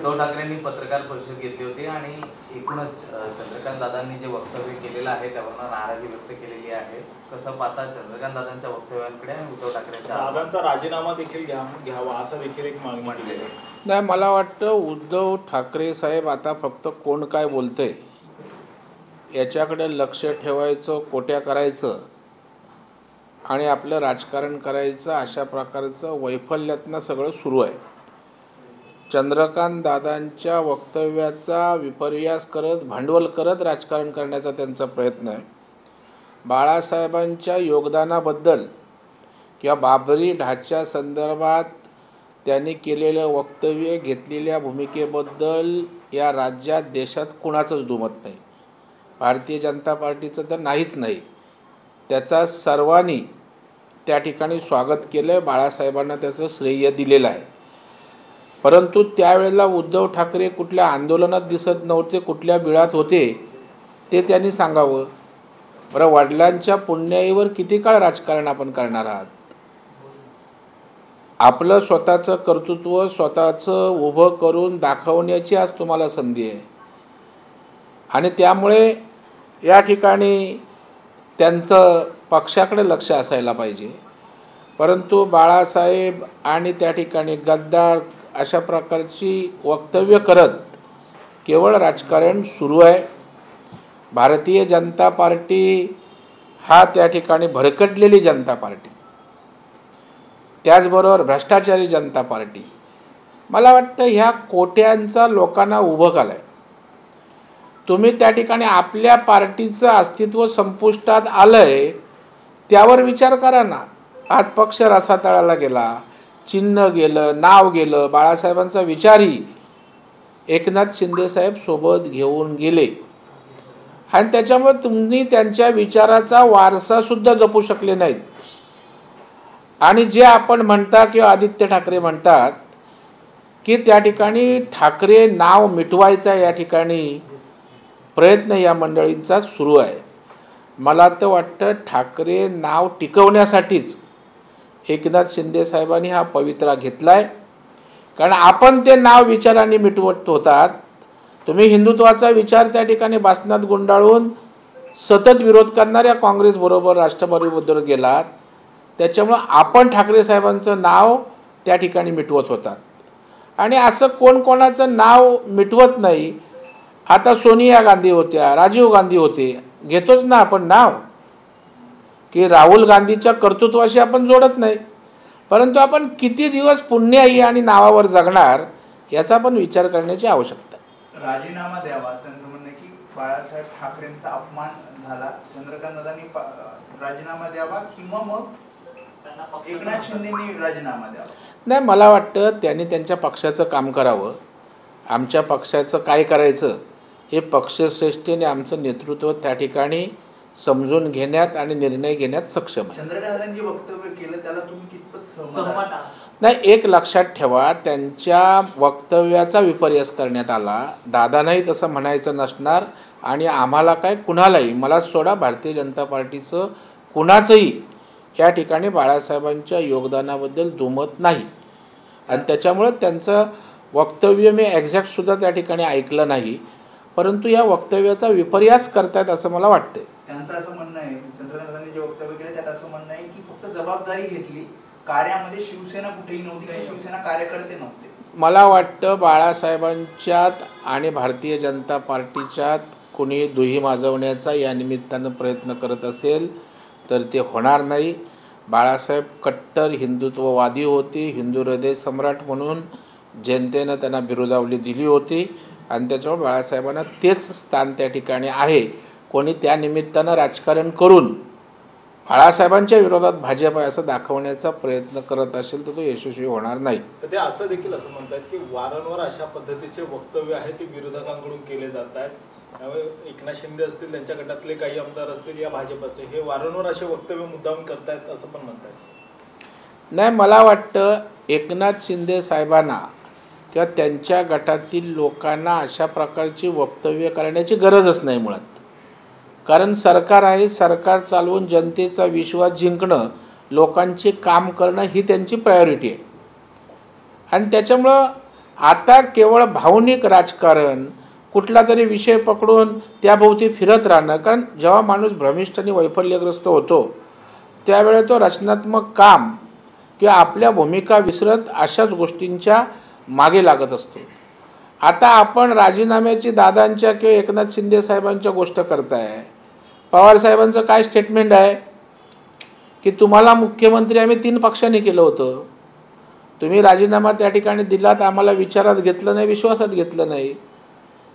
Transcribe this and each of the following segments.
उद्धव ठाकरेंनी पत्रकार परिषद घेतली होती आणि एकूणच चंद्रकांत दादांनी जे वक्तव्य केलेलं आहे त्यावर नाराजी व्यक्त केलेली आहे. कसं पाहता चंद्रकांत दादांच्या वक्तव्यांकडे आणि उद्धव ठाकरेंच्या दादांचा राजीनामा देखील घ्यावा असं देखील एक मागणी केलेली आहे. नाही, मला वाटतं उद्धव ठाकरे साहेब आता फक्त कोण काय बोलतंय याच्याकडे लक्ष ठेवायचं, कोट्या करायचं आणि आपलं राजकारण करायचं, अशा प्रकारचं वैफल्यातनं सगळं सुरू आहे. चंद्रकांत दादांच्या वक्तव्याचा विपर्यास करत, भांडवल करत राजकारण करण्याचा त्यांचा प्रयत्न आहे. बाळासाहेबांच्या योगदानाबद्दल किंवा बाबरी ढाच्या संदर्भात त्यांनी केलेलं वक्तव्य, घेतलेल्या भूमिकेबद्दल या राज्यात देशात कुणाचंच दुमत नाही. भारतीय जनता पार्टीचं तर नाहीच नाही. त्याचा सर्वांनी त्या ठिकाणी स्वागत केलं आहे. बाळासाहेबांना त्याचं श्रेय दिलेलं आहे. परंतु त्यावेळेला उद्धव ठाकरे कुठल्या आंदोलनात दिसत नव्हते, कुठल्या बिळात होते ते त्यांनी सांगावं. बरं, वडिलांच्या पुण्याईवर किती काळ राजकारण आपण करणार आहात? आपलं स्वतःचं कर्तृत्व स्वतःचं उभं करून दाखवण्याची आज तुम्हाला संधी आहे आणि त्यामुळे या ठिकाणी त्यांचं पक्षाकडे लक्ष असायला पाहिजे. परंतु बाळासाहेब आणि त्या ठिकाणी गद्दार अशा प्रकारची वक्तव्य करत केवळ राजकारण सुरू आहे. भारतीय जनता पार्टी हा त्या ठिकाणी भरकटलेली जनता पार्टी, त्याचबरोबर भ्रष्टाचारी जनता पार्टी. मला वाटतं ह्या कोट्यांचा लोकांना उभं केलं आहे. तुम्ही त्या ठिकाणी आपल्या पार्टीचं अस्तित्व संपुष्टात आलं आहे त्यावर विचार करा ना. आज पक्ष रसातळाला गेला, चिन्ह गेलं, नाव गेलं. बाळासाहेबांचा विचारही एकनाथ शिंदेसाहेब सोबत घेऊन गेले आणि त्याच्यामुळे तुम्ही त्यांच्या विचाराचा वारसासुद्धा जपू शकले नाहीत. आणि जे आपण म्हणता किंवा आदित्य ठाकरे म्हणतात की त्या ठिकाणी ठाकरे नाव मिटवायचा या ठिकाणी प्रयत्न या मंडळींचा सुरू आहे. मला तर वाटतं ठाकरे नाव टिकवण्यासाठीच एकनाथ शिंदेसाहेबांनी हा पवित्रा घेतला आहे. कारण आपण ते नाव विचारांनी मिटवत होतात. तुम्ही हिंदुत्वाचा विचार त्या ठिकाणी बासनात गुंडाळून सतत विरोध करणाऱ्या काँग्रेसबरोबर राष्ट्रवादीबरोबर गेलात. त्याच्यामुळं आपण ठाकरे साहेबांचं नाव त्या ठिकाणी मिटवत होतात आणि असं कोण कोणाचं नाव मिटवत नाही. आता सोनिया गांधी होत्या, राजीव गांधी होते, घेतोच ना आपण नाव की राहुल गांधीच्या कर्तृत्वाशी आपण जोडत नाही. परंतु आपण किती दिवस पुण्याई आणि नावावर जगणार याचा पण विचार करण्याची आवश्यकता आहे. राजीनामा द्यावा असं त्यांचं म्हणणं आहे की बाळासाहेब ठाकरेंचा अपमान झाला, चंद्रकांत दादांनी राजीनामा द्यावा किंवा मग एकनाथ शिंदेंनी राजीनामा द्यावा. नाही, मला वाटतं त्यांनी त्यांच्या पक्षाचं काम करावं. आमच्या पक्षाचं काय करायचं हे पक्षश्रेष्ठीने आमचं नेतृत्व त्या ठिकाणी समजून घेण्यात आणि निर्णय घेण्यात सक्षम आहे. चंद्रकांतांनी जे वक्तव्य केलं त्याला तुम्ही कितपत सहमत? नाही, एक लक्षात ठेवा, त्यांच्या वक्तव्याचा विपर्यास करण्यात आला. दादांनाही तसं म्हणायचं नसणार आणि आम्हाला काय कुणालाही, मला सोडा भारतीय जनता पार्टीचं कुणाचंही या ठिकाणी बाळासाहेबांच्या योगदानाबद्दल दुमत नाही आणि त्याच्यामुळं त्यांचं वक्तव्य मी एक्झॅक्टसुद्धा त्या ठिकाणी ऐकलं नाही. परंतु या वक्तव्याचा विपर्यास करतायत असं मला वाटतं. त्यांचं असं म्हणणं आहे, चंद्रकांतांनी जे वक्तव्य केलं त्यात असं म्हणणं आहे की फक्त जबाबदारी घेतली, कार्यामध्ये शिवसेना कुठेही नव्हती किंवा शिवसेना कार्यकर्ते नव्हते. मला वाटतं बाळासाहेबांच्यात आणि भारतीय जनता पार्टीच्यात कोणी दुही माजवण्याचा या निमित्तानं प्रयत्न करत असेल तर ते होणार नाही. बाळासाहेब कट्टर हिंदुत्ववादी होते, हिंदू हृदय सम्राट म्हणून जनतेनं त्यांना बिरुदावली दिली होती आणि त्याच्यामुळे बाळासाहेबांना तेच स्थान त्या ठिकाणी आहे. कोणी त्या निमित्तानं राजकारण करून बाळासाहेबांच्या विरोधात भाजप आहे असं दाखवण्याचा प्रयत्न करत असेल तर तो यशस्वी होणार नाही. ते असं देखील असं म्हणतात की वारंवार अशा पद्धतीचे वक्तव्य आहे ते विरोधकांकडून केले जात आहेत. त्यामुळे एकनाथ शिंदे असतील, त्यांच्या गटातले काही आमदार असतील या भाजपचे, हे वारंवार असे वक्तव्य मुद्दाम करतायत असं पण म्हणतात. नाही, मला वाटतं एकनाथ शिंदे साहेबांना किंवा त्यांच्या गटातील लोकांना अशा प्रकारची वक्तव्य करण्याची गरजच नाही मुळात. कारण सरकार आहे, सरकार चालवून जनतेचा विश्वास जिंकणं, लोकांचे काम करणं ही त्यांची प्रायोरिटी आहे आणि त्याच्यामुळं आता केवळ भावनिक राजकारण, कुठला तरी विषय पकडून त्याभोवती फिरत राहणं. कारण जेव्हा माणूस भ्रमिष्ठ आणि वैफल्यग्रस्त होतो त्यावेळेस तो रचनात्मक काम किंवा आपल्या भूमिका विसरत अशाच गोष्टींच्या मागे लागत असतो. आता आपण राजीनाम्याची दादांच्या किंवा एकनाथ शिंदे साहेबांच्या गोष्ट करताय. पवार साहेबांचं काय स्टेटमेंट आहे की तुम्हाला मुख्यमंत्री आम्ही 3 पक्षांनी केलं होतं, तुम्ही राजीनामा त्या ठिकाणी दिलात, आम्हाला विचारात घेतलं नाही, विश्वासात घेतलं नाही.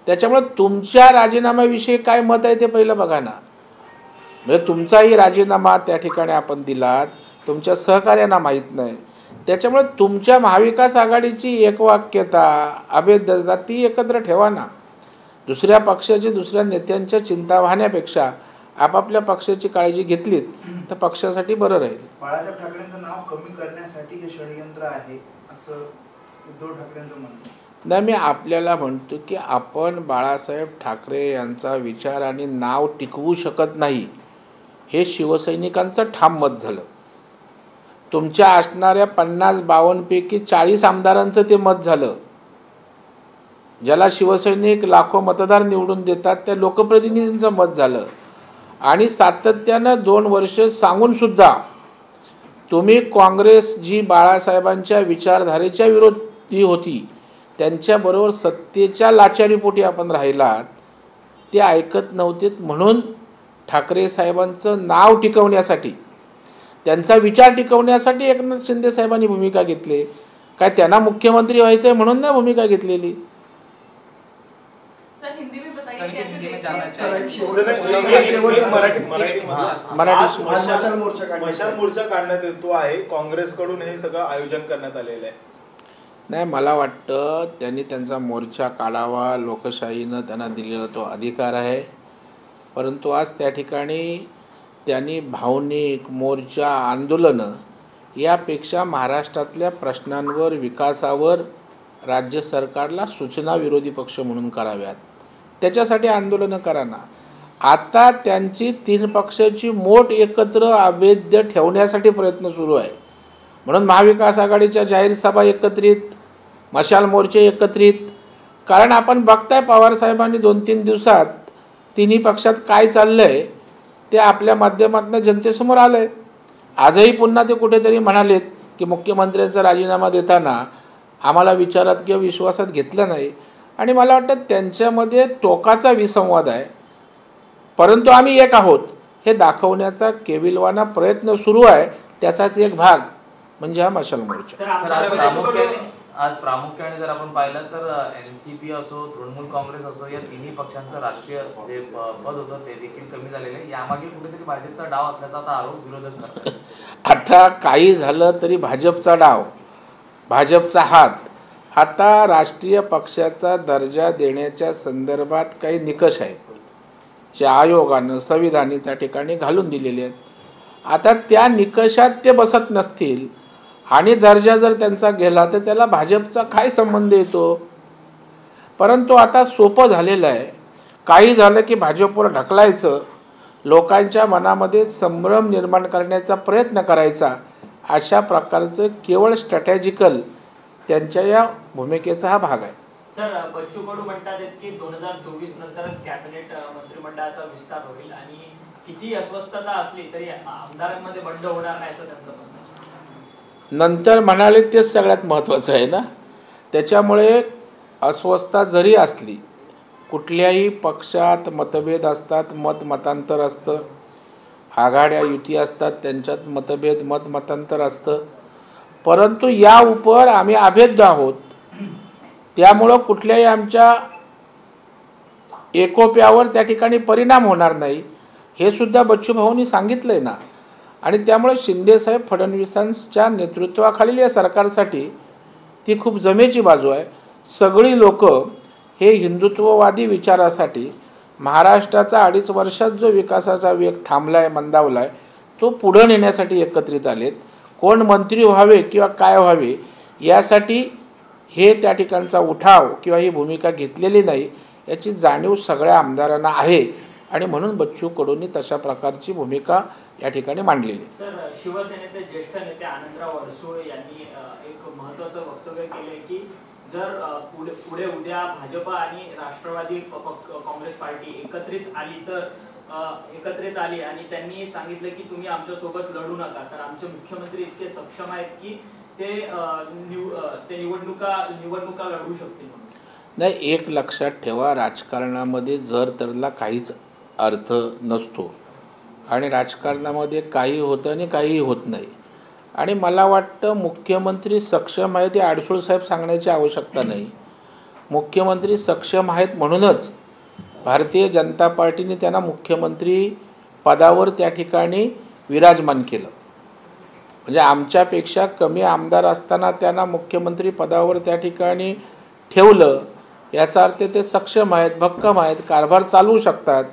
त्याच्यामुळे तुमच्या राजीनाम्याविषयी काय मत आहे ते पहिलं बघा ना. म्हणजे तुमचाही राजीनामा त्या ठिकाणी आपण दिलात, तुमच्या सहकार्यांना माहीत नाही. त्याच्यामुळे तुमच्या महाविकास आघाडीची एकवाक्यता, अभेद्यता ती एकत्र ठेवा ना. दुसऱ्या पक्षाची, दुसऱ्या नेत्यांच्या चिंता वाहण्यापेक्षा आपापल्या पक्षाची काळजी घेतलीत तर पक्षासाठी बरं राहील. बाळासाहेब ठाकरेंचं नाव कमी करण्यासाठी हे षडयंत्र आहे असं उद्धव ठाकरेंचं म्हणणं. नाही, मी आपल्याला म्हणतो की आपण बाळासाहेब ठाकरे यांचा विचार आणि नाव टिकवू शकत नाही हे शिवसैनिकांचं ठाम मत झालं. तुमच्या असणाऱ्या 50-52 पैकी 40 आमदारांचं ते मत झालं. ज्याला शिवसैनिक लाखो मतदार निवडून देतात त्या लोकप्रतिनिधींचं मत झालं. आणि सातत्यानं 2 वर्ष सांगूनसुद्धा तुम्ही काँग्रेस जी बाळासाहेबांच्या विचारधारेच्या विरोधी होती त्यांच्याबरोबर सत्तेच्या लाचारीपोटी आपण राहिलात, ते ऐकत नव्हते. म्हणून ठाकरे साहेबांचं नाव टिकवण्यासाठी, त्यांचा विचार टिकवण्यासाठी एकनाथ शिंदे साहेबांनी भूमिका घेतली. काय त्यांना मुख्यमंत्री व्हायचं आहे म्हणून नाही भूमिका घेतलेली. मशाल मोर्चा काढण्यात येतो आहे, काँग्रेसकडून हे सगळं आयोजन करण्यात आलेलं आहे. नाही, मला वाटतं त्यांनी त्यांचा मोर्चा काढावा, लोकशाहीनं त्यांना दिलेला तो अधिकार आहे. परंतु आज त्या ठिकाणी त्यांनी भावनिक मोर्चा, आंदोलनं यापेक्षा महाराष्ट्रातल्या प्रश्नांवर, विकासावर राज्य सरकारला सूचना विरोधी पक्ष म्हणून कराव्यात. त्याच्यासाठी आंदोलनं करा ना. आता त्यांची 3 पक्षाची मोठ एकत्र अभेद्य ठेवण्यासाठी प्रयत्न सुरू आहे. म्हणून महाविकास आघाडीच्या जाहीर सभा एकत्रित, मशाल मोर्चे एकत्रित. कारण आपण बघताय पवारसाहेबांनी 2-3 दिवसात 3ही पक्षात काय चाललं आहे ते आपल्या माध्यमातून जनतेसमोर आलं आहे. आजही पुन्हा ते कुठेतरी म्हणालेत की मुख्यमंत्र्यांचा राजीनामा देताना आम्हाला विचारात किंवा विश्वासात घेतलं नाही. आणि मला वाटतं त्यांच्यामध्ये टोकाचा विसंवाद आहे. परंतु आम्ही एक आहोत हे दाखवण्याचा केविलवाना प्रयत्न सुरू आहे. त्याचाच एक भाग म्हणजे हा मशाल मोर्चा. आज प्रामुख्याने जर आपण पाहिलं तर एनसीपी असो, तृणमूल काँग्रेस असो, या 3ही पक्षांचं राष्ट्रीय जे पद होतं ते देखील कमी झालेलं आहे. यामागे कुठेतरी भाजपचा डाव असल्याचा आता आरोप विरोधक करतात. आता काही झालं तरी भाजपचा डाव, भाजपचा हात. आता राष्ट्रीय पक्षाचा दर्जा देण्याच्या संदर्भात काही निकष आहेत जे आयोगानं, संविधानी त्या ठिकाणी घालून दिलेले आहेत. आता त्या निकषात ते बसत नसतील आणि दर्जा जर त्यांचा गेला तर त्याला भाजपचा काय संबंध येतो. परंतु आता सोपं झालेलं आहे. काही झालं की भाजपवर ढकलायचं, लोकांच्या मनामध्ये संभ्रम निर्माण करण्याचा प्रयत्न करायचा, अशा प्रकारचं केवळ स्ट्रॅटेजिकल त्यांच्या या भूमिकेचा हा भाग आहे. सर, बच्चू कडू म्हणतात की 2024 नंतरच कॅबिनेट मंत्रिमंडळाचा विस्तार होईल आणि किती अस्वस्थता असली तरी आमदारांमध्ये बंड होणार नाही असं त्यांचं म्हणणं आहे. नंतर म्हणाले तेच सगळ्यात महत्त्वाचं आहे ना. त्याच्यामुळे अस्वस्थता जरी असली, कुठल्याही पक्षात मतभेद असतात, मतांतर असतं, आघाड्या युती असतात त्यांच्यात मतभेद, मतांतर असतं. परंतु या उपर आम्ही अभेद्य आहोत. त्यामुळं कुठल्याही आमच्या एकोप्यावर त्या ठिकाणी परिणाम होणार नाही हे सुद्धा बच्चूभाऊंनी सांगितलं आहे ना. आणि त्यामुळे शिंदेसाहेब फडणवीसांच्या नेतृत्वाखालील या सरकारसाठी ती खूप जमेची बाजू आहे. सगळी लोक हे हिंदुत्ववादी विचारासाठी महाराष्ट्राचा 2.5 वर्षात जो विकासाचा वेग थांबला आहे, मंदावला आहे, तो पुढं नेण्यासाठी एकत्रित आलेत. कोण मंत्री व्हावे किंवा काय व्हावे यासाठी हे त्या ठिकाणचा उठाव किंवा ही भूमिका घेतलेली नाही याची जाणीव सगळ्या आमदारांना आहे. आणि म्हणून बच्चू कडूंनी तशा प्रकारची भूमिका या ठिकाणी मांडलेली. सर, शिवसेनेचे ज्येष्ठ नेते आनंदराव अडसूळ यांनी एक महत्त्वाचं वक्तव्य केले की जर पुढे उद्या भाजप आणि राष्ट्रवादी काँग्रेस पार्टी एकत्रित आली आणि त्यांनी सांगितलं की तुम्ही आमच्या सोबत लढू नका, तर आमचे मुख्यमंत्री इतके सक्षम आहेत की ते निवडणुका लढू शकतील? नाही, एक लक्षात ठेवा, राजकारणामध्ये जर तरला काहीच अर्थ नसतो आणि राजकारणामध्ये काही होतं आणि काहीही होत नाही. आणि मला वाटतं मुख्यमंत्री सक्षम आहे ते आडसूळ साहेब सांगण्याची आवश्यकता नाही. मुख्यमंत्री सक्षम आहेत म्हणूनच भारतीय जनता पार्टीने त्यांना मुख्यमंत्री पदावर त्या ठिकाणी विराजमान केलं. म्हणजे आमच्यापेक्षा कमी आमदार असताना त्यांना मुख्यमंत्री पदावर त्या ठिकाणी ठेवलं, याचा अर्थ ते सक्षम आहेत, भक्कम आहेत, कारभार चालवू शकतात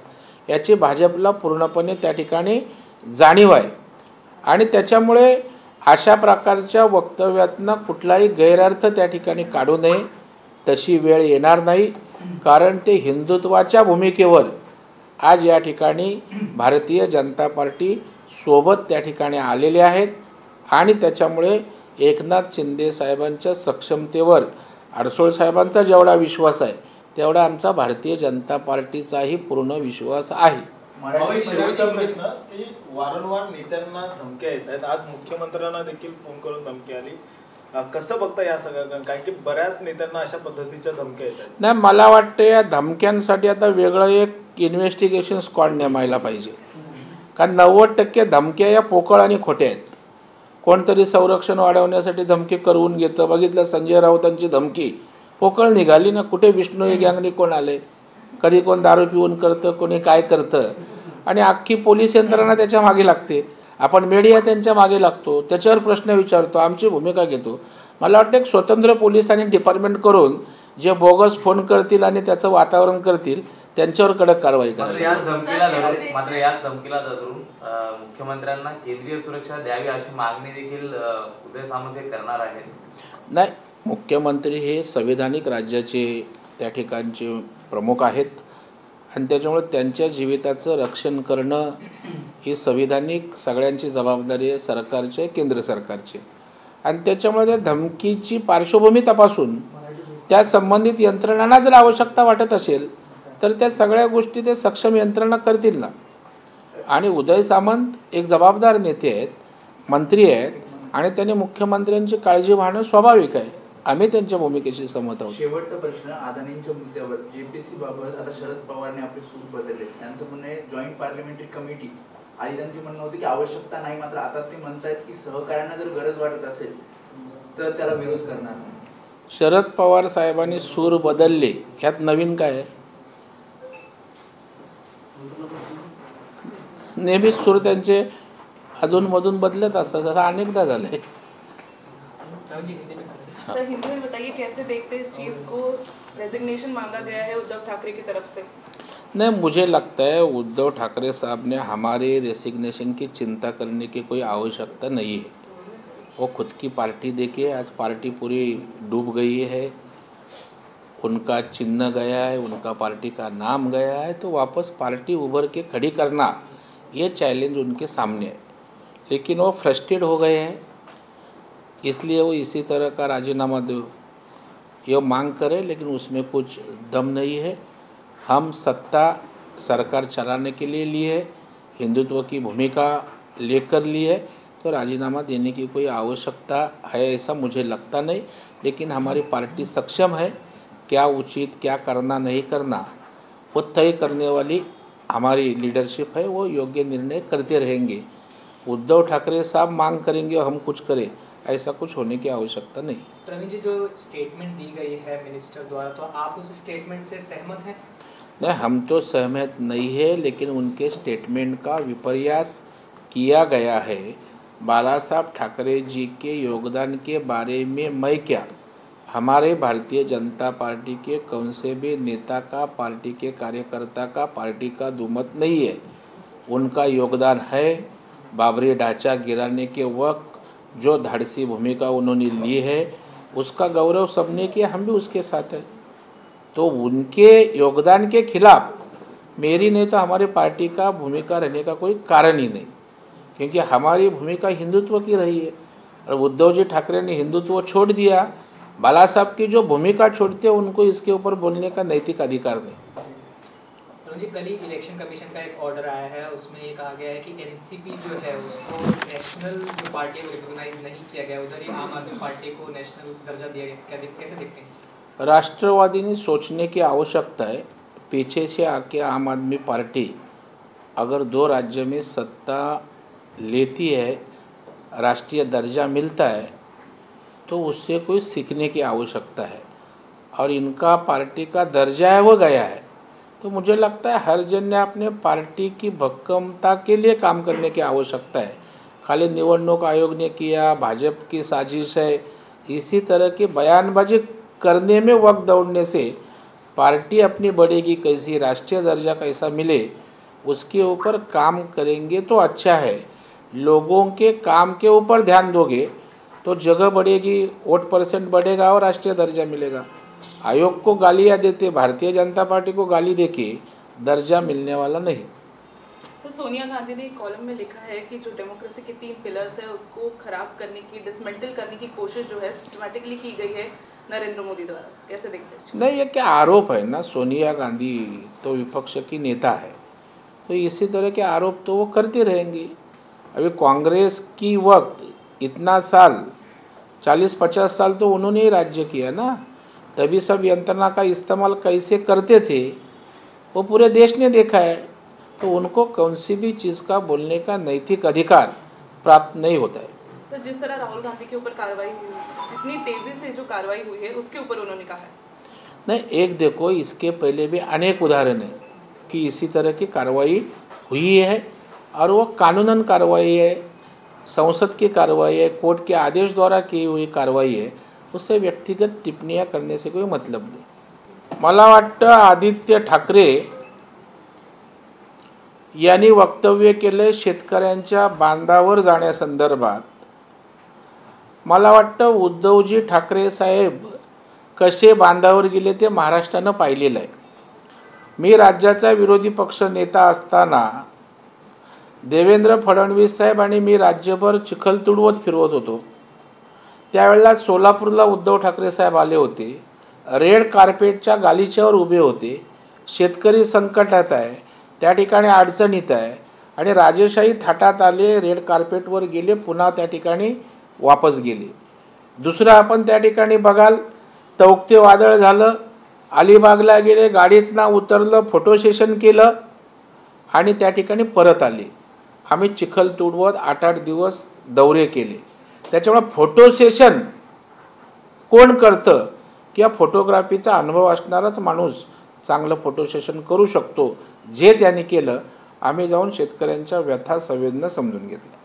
याची भाजपला पूर्णपणे त्या ठिकाणी जाणीव आहे. आणि त्याच्यामुळे अशा प्रकारच्या वक्तव्यातनं कुठलाही गैरअर्थ त्या ठिकाणी काढू नये, तशी वेळ येणार नाही. कारण ते हिंदुत्वाच्या भूमिकेवर आज या ठिकाणी भारतीय जनता पार्टी सोबत त्या ठिकाणी आलेले आहेत. आणि त्याच्यामुळे एकनाथ शिंदे साहेबांच्या सक्षमतेवर आडसूळ साहेबांचा जेवढा विश्वास आहे तेवढा आमचा भारतीय जनता पार्टीचाही पूर्ण विश्वास आहे. शेवटचा प्रश्न की वारंवार नेत्यांना धमक्या येत आहेत, आज मुख्यमंत्र्यांना देखील फोन करून धमकी आली, कसं बघता या सगळ्या? कारण की बऱ्याच नेत्यांना अशा पद्धतीच्या धमक्या येत आहेत. नाही, मला वाटतं या धमक्यांसाठी आता वेगळं एक इन्व्हेस्टिगेशन स्क्वॉड नेमायला पाहिजे. कारण 90% धमक्या या पोकळ आणि खोट्या आहेत. कोणतरी संरक्षण वाढवण्यासाठी धमकी करवून घेतं. बघितलं संजय राऊतांची धमकी पोकळ निघाली ना. कुठे विष्णू गँगने कोण आले, कधी कोण दारू पिऊन करतं, कोणी काय करतं, आणि अख्खी पोलीस यंत्रणा त्याच्या मागे लागते. आपण मीडिया त्यांच्या मागे लागतो, त्याच्यावर प्रश्न विचारतो, आमची भूमिका घेतो. मला वाटतं एक स्वतंत्र पोलिसांनी डिपार्टमेंट करून जे बोगस फोन करतील आणि त्याचं वातावरण करतील त्यांच्यावर कडक कारवाई करावी. मात्र याच धमकीला धरून मुख्यमंत्र्यांना केंद्रीय सुरक्षा द्यावी अशी मागणी देखील उदय सामंत हे करणार आहेत. नाही, मुख्यमंत्री हे संविधानिक राज्याचे त्या ठिकाणचे प्रमुख आहेत आणि त्याच्यामुळे त्यांच्या जीविताचं रक्षण करणं ही संविधानिक सगळ्यांची जबाबदारी आहे, सरकारची, केंद्र सरकारची. आणि त्याच्यामुळे त्या धमकीची पार्श्वभूमी तपासून त्या संबंधित यंत्रणांना जर आवश्यकता वाटत असेल तर त्या सगळ्या गोष्टी ते सक्षम यंत्रणा करतील ना. आणि उदय सामंत एक जबाबदार नेते आहेत, मंत्री आहेत, आणि त्यांनी मुख्यमंत्र्यांची काळजी वाहणं स्वाभाविक आहे. आम्ही त्यांच्या भूमिकेशी सहमत आहोत. शेवटचा प्रश्न अदानींच्या मुद्द्यावर जेपीसी बाबत आता शरद पवारने आपले सूर बदलले. त्यांचं म्हणणं आहे जॉईंट पार्लमेंटरी कमिटी, आणि त्यांचे म्हणणं होते की आवश्यकता नाही, मात्र आता ते म्हणतायत की सहकार्यांना जर गरज वाटत असेल तर त्याला विरोध करणार नाही. शरद पवार साहेबांनी सूर बदलले ह्यात नवीन काय आहे? नेहमीच सूर त्यांचे अधूनमधून बदलत असतात, असं अनेकदा झालंय. सर, हिंदी में बताइए कैसे देखते हैं इस चीज़ को, रेजिग्नेशन मांगा गया है उद्धव ठाकरे की तरफ से? नहीं, मुझे लगता है उद्धव ठाकरे साहब ने हमारे रेसिग्नेशन की चिंता करने की कोई आवश्यकता नहीं है. वो खुद की पार्टी देखिए, आज पार्टी पूरी डूब गई है, उनका चिन्ह गया है, उनका पार्टी का नाम गया है, तो वापस पार्टी उभर के खड़ी करना ये चैलेंज उनके सामने है. लेकिन वो फ्रस्ट्रेट हो गए हैं, इसलिए वो इसी तरह का राजीनामा दो ये मांग करे, लेकिन उसमें कुछ दम नहीं है. हम सत्ता सरकार चलाने के लिए ली है, हिंदुत्व की भूमिका लेकर ली है, तो राजीनामा देने की कोई आवश्यकता है ऐसा मुझे लगता नहीं. लेकिन हमारी पार्टी सक्षम है, क्या उचित क्या करना नहीं करना वो तय करने वाली हमारी लीडरशिप है, वो योग्य निर्णय करते रहेंगे. उद्धव ठाकरे साहब मांग करेंगे और हम कुछ करें, ऐसा कुछ होने की आवश्यकता नहीं. प्रवीण जी, जो स्टेटमेंट दी गई है मिनिस्टर द्वारा, तो आप उस स्टेटमेंट से सहमत हैं? नहीं, हम तो सहमत नहीं है, लेकिन उनके स्टेटमेंट का विपर्यास किया गया है. बाला साहब ठाकरे जी के योगदान के बारे में मैं क्या, हमारे भारतीय जनता पार्टी के कौन से भी नेता का, पार्टी के कार्यकर्ता का, पार्टी का दुमत नहीं है. उनका योगदान है. बाबरी ढांचा गिराने के वक्त जो धाड़सी भूमिका उन्होंने ली है उसका गौरव सबने किया, हम भी उसके साथ हैं. तो उनके योगदान के खिलाफ मेरी नहीं तो हमारे पार्टी का भूमिका रहने का कोई कारण ही नहीं, क्योंकि हमारी भूमिका हिंदुत्व की रही है. और उद्धव जी ठाकरे ने हिंदुत्व छोड़ दिया बाला साहब की जो भूमिका छोड़ते हैं उनको इसके ऊपर बोलने का नैतिक अधिकार नहीं। जी कल ही इलेक्शन कमीशन का एक ऑर्डर आया है, उसमें ये कहा गया है कि एनसीपी जो है उसको नेशनल जो पार्टी को रिकॉग्नाइज नहीं किया गया, उधर ही आम आदमी पार्टी को नेशनल दर्जा दिया गया। कैसे देखते हैं? राष्ट्रवादी ने सोचने की आवश्यकता है। पीछे से आके आम आदमी पार्टी अगर 2 राज्य में सत्ता लेती है, राष्ट्रीय दर्जा मिलता है, तो उससे कोई सीखने की आवश्यकता है। और इनका पार्टी का दर्जा है वो गया है, तो मुझे लगता है हर जन ने अपने पार्टी की भक्कमता के लिए काम करने की आवश्यकता है। खाली निवडणूक आयोग ने किया, भाजपा की साजिश है, इसी तरह की बयानबाजी करने में वक्त दौड़ने से पार्टी अपनी बढ़ेगी कैसी, राष्ट्रीय दर्जा कैसा मिले, उसके ऊपर काम करेंगे तो अच्छा है। लोगों के काम के ऊपर ध्यान दोगे तो जगह बढ़ेगी, वोट परसेंट बढ़ेगा और राष्ट्रीय दर्जा मिलेगा। आयोग को गालियाँ देते, भारतीय जनता पार्टी को गाली देके दर्जा मिलने वाला नहीं। सर सोनिया गांधी ने एक कॉलम में लिखा है कि जो डेमोक्रेसी के 3 पिलर्स है उसको खराब करने की, डिसमेंटल करने की कोशिश जो है सिस्टमैटिकली की गई है नरेंद्र मोदी द्वारा। कैसे देखते हैं? नहीं, ये क्या आरोप है ना, सोनिया गांधी तो विपक्ष की नेता है, तो इसी तरह के आरोप तो वो करते रहेंगी। अभी कांग्रेस की वक्त इतना साल 40-50 साल तो उन्होंने ही राज्य किया ना, तभी सब यंत्रणा का इस्तेमाल कैसे करते थे वो पूरे देश ने देखा है। तो उनको कौन सी भी चीज़ का बोलने का नैतिक अधिकार प्राप्त नहीं होता है। सर जिस तरह राहुल गांधी के ऊपर कार्रवाई हुई, जितनी तेज़ी से जो कार्रवाई हुई है उसके ऊपर उन्होंने कहा है। नहीं, एक देखो, इसके पहले भी अनेक उदाहरण हैं कि इसी तरह की कार्रवाई हुई है और वो कानूनन कार्रवाई है, संसद की कार्रवाई है, कोर्ट के आदेश द्वारा की हुई कार्रवाई है। उससे व्यक्तिगत टिप्पणियां करने से कोई मतलब नाही। मला वाटतं आदित्य ठाकरे यांनी वक्तव्य केले शेतकऱ्यांच्या बांधावर जाण्यासंदर्भात। मला वाटतं उद्धवजी ठाकरे साहेब कसे बांधावर गेले ते महाराष्ट्रानं पाहिलेलं आहे। मी राज्याचा विरोधी पक्ष नेता असताना देवेंद्र फडणवीस साहेब आणि मी राज्यभर चिखल तुडवत फिरवत होतो। त्यावेळेला सोलापूरला उद्धव ठाकरे साहेब आले होते, रेड कार्पेटच्या गालिच्यावर उभे होते। शेतकरी संकटात आहे, त्या ठिकाणी अडचणीत आहे आणि राजेशाही थाटात आले, रेड कार्पेटवर गेले, पुन्हा त्या ठिकाणी वापस गेले। दुसरं आपण त्या ठिकाणी बघाल, तौक्ते वादळ झालं, अलिबागला गेले, गाडीतनं उतरलं, फोटो सेशन केलं आणि त्या ठिकाणी परत आले। आम्ही चिखल तुडवत 8-8 दिवस दौरे केले। त्याच्यामुळे फोटो सेशन कोण करतं किंवा फोटोग्राफीचा अनुभव असणाराच माणूस चांगलं फोटो सेशन करू शकतो, जे त्यांनी केलं। आम्ही जाऊन शेतकऱ्यांच्या व्यथा संवेदना समजून घेतल्या।